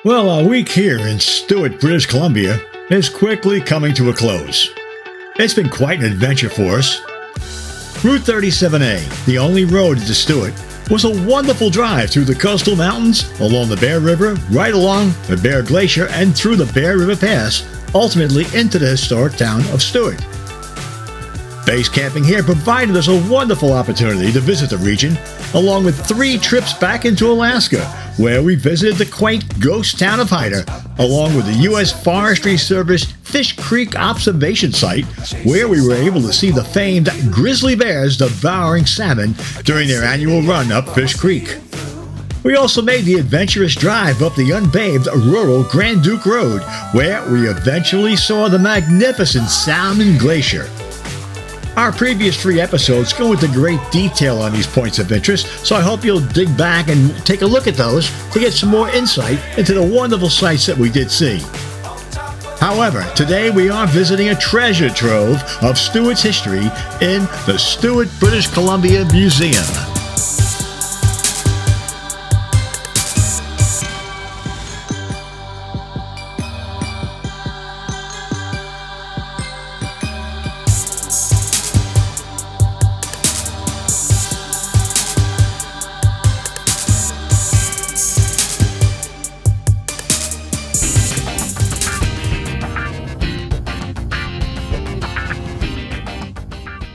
Well, our week here in Stewart, British Columbia is quickly coming to a close. It's been quite an adventure for us. Route 37A, the only road into Stewart, was a wonderful drive through the coastal mountains, along the Bear River, right along the Bear Glacier, and through the Bear River Pass, ultimately into the historic town of Stewart. Base camping here provided us a wonderful opportunity to visit the region, along with 3 trips back into Alaska, where we visited the quaint ghost town of Hyder, along with the U.S. Forestry Service Fish Creek Observation Site, where we were able to see the famed grizzly bears devouring salmon during their annual run up Fish Creek. We also made the adventurous drive up the unpaved rural Grand Duke Road, where we eventually saw the magnificent Salmon Glacier. Our previous 3 episodes go into great detail on these points of interest, so I hope you'll dig back and take a look at those to get some more insight into the wonderful sights that we did see. However, today we are visiting a treasure trove of Stewart's history in the Stewart, British Columbia Museum.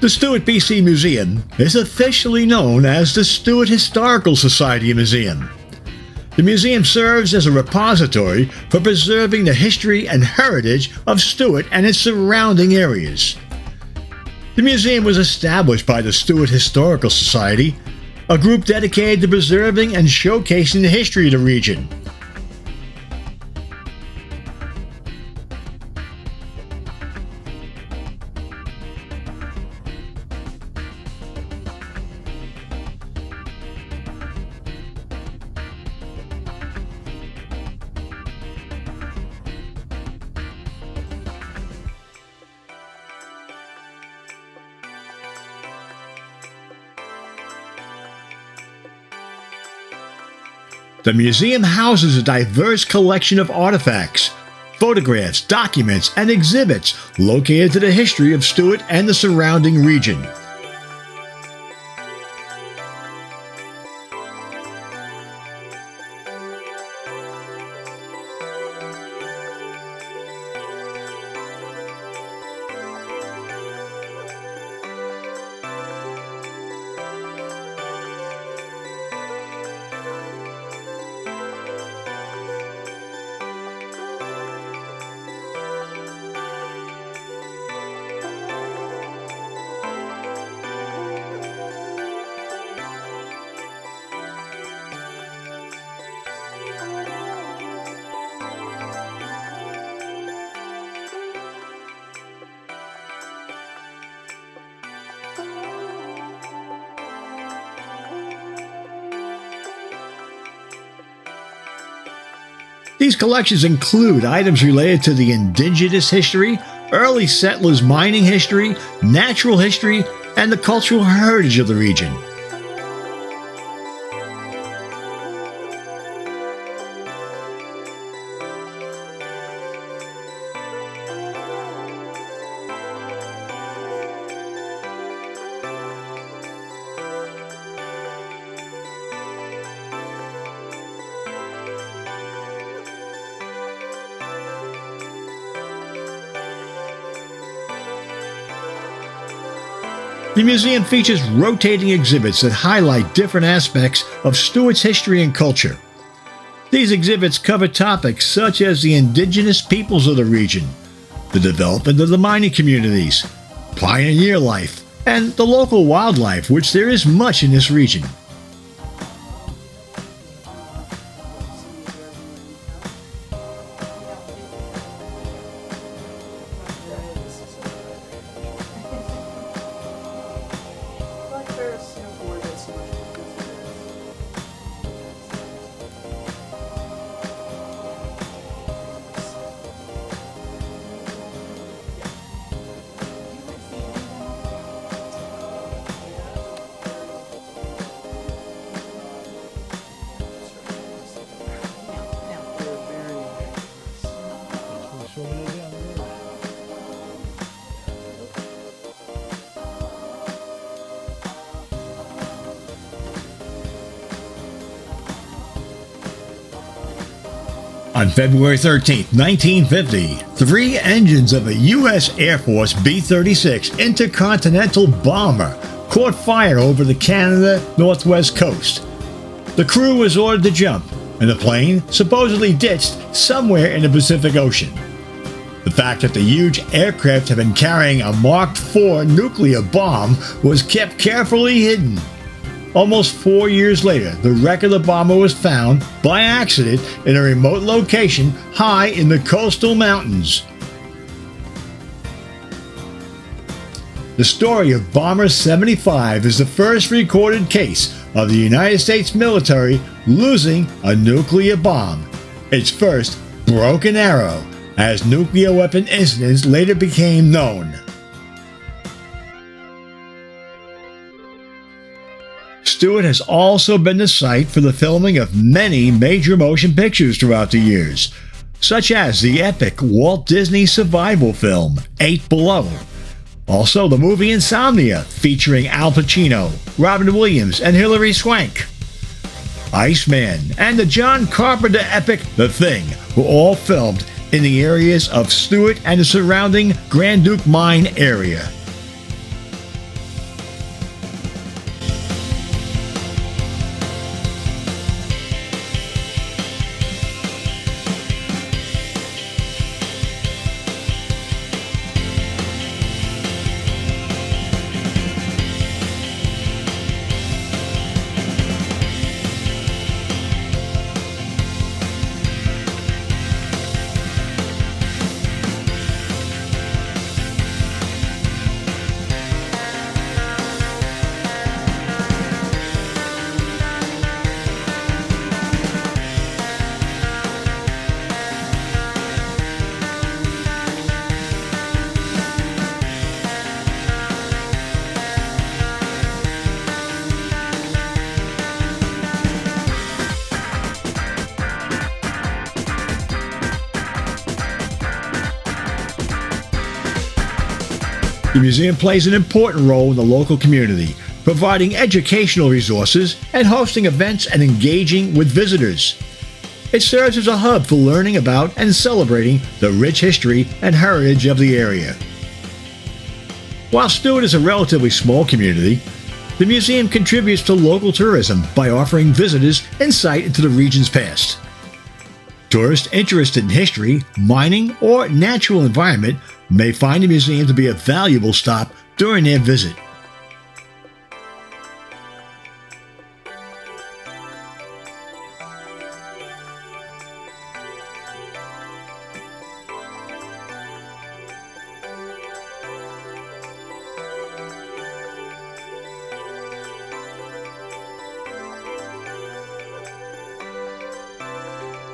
The Stewart, BC Museum is officially known as the Stewart Historical Society Museum. The museum serves as a repository for preserving the history and heritage of Stewart and its surrounding areas. The museum was established by the Stewart Historical Society, a group dedicated to preserving and showcasing the history of the region. The museum houses a diverse collection of artifacts, photographs, documents, and exhibits located to the history of Stewart and the surrounding region. These collections include items related to the indigenous history, early settlers' mining history, natural history, and the cultural heritage of the region. The museum features rotating exhibits that highlight different aspects of Stewart's history and culture. These exhibits cover topics such as the indigenous peoples of the region, the development of the mining communities, pioneer life, and the local wildlife, which there is much in this region. On February 13, 1950, 3 engines of a U.S. Air Force B-36 intercontinental bomber caught fire over the Canada northwest coast. The crew was ordered to jump, and the plane supposedly ditched somewhere in the Pacific Ocean. The fact that the huge aircraft had been carrying a Mark IV nuclear bomb was kept carefully hidden. Almost 4 years later, the wreck of the bomber was found by accident in a remote location high in the coastal mountains. The story of Bomber 75 is the first recorded case of the United States military losing a nuclear bomb, its first broken arrow, as nuclear weapon incidents later became known. Stewart has also been the site for the filming of many major motion pictures throughout the years, such as the epic Walt Disney survival film, 8 Below. Also the movie Insomnia, featuring Al Pacino, Robin Williams, and Hilary Swank. Iceman and the John Carpenter epic The Thing were all filmed in the areas of Stewart and the surrounding Grand Duke Mine area. The museum plays an important role in the local community, providing educational resources and hosting events and engaging with visitors. It serves as a hub for learning about and celebrating the rich history and heritage of the area. While Stewart is a relatively small community, the museum contributes to local tourism by offering visitors insight into the region's past. Tourists interested in history, mining, or natural environment may find the museum to be a valuable stop during their visit.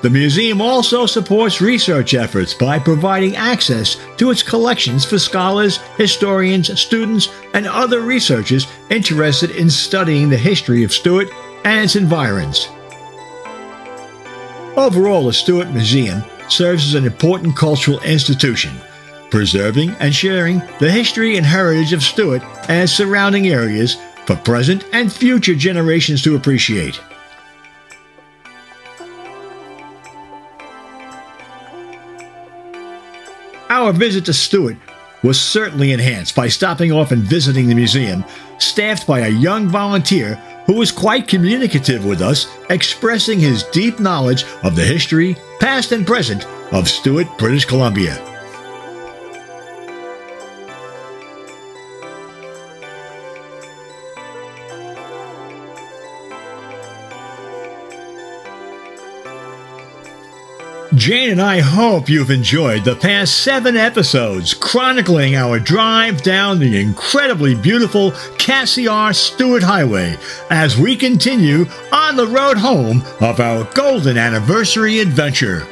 The museum also supports research efforts by providing access to its collections for scholars, historians, students, and other researchers interested in studying the history of Stewart and its environs. Overall, the Stewart Museum serves as an important cultural institution, preserving and sharing the history and heritage of Stewart and its surrounding areas for present and future generations to appreciate. Our visit to Stewart was certainly enhanced by stopping off and visiting the museum, staffed by a young volunteer who was quite communicative with us, expressing his deep knowledge of the history, past and present, of Stewart, British Columbia. Jane and I hope you've enjoyed the past 7 episodes chronicling our drive down the incredibly beautiful Cassiar Stewart Highway as we continue on the road home of our golden anniversary adventure.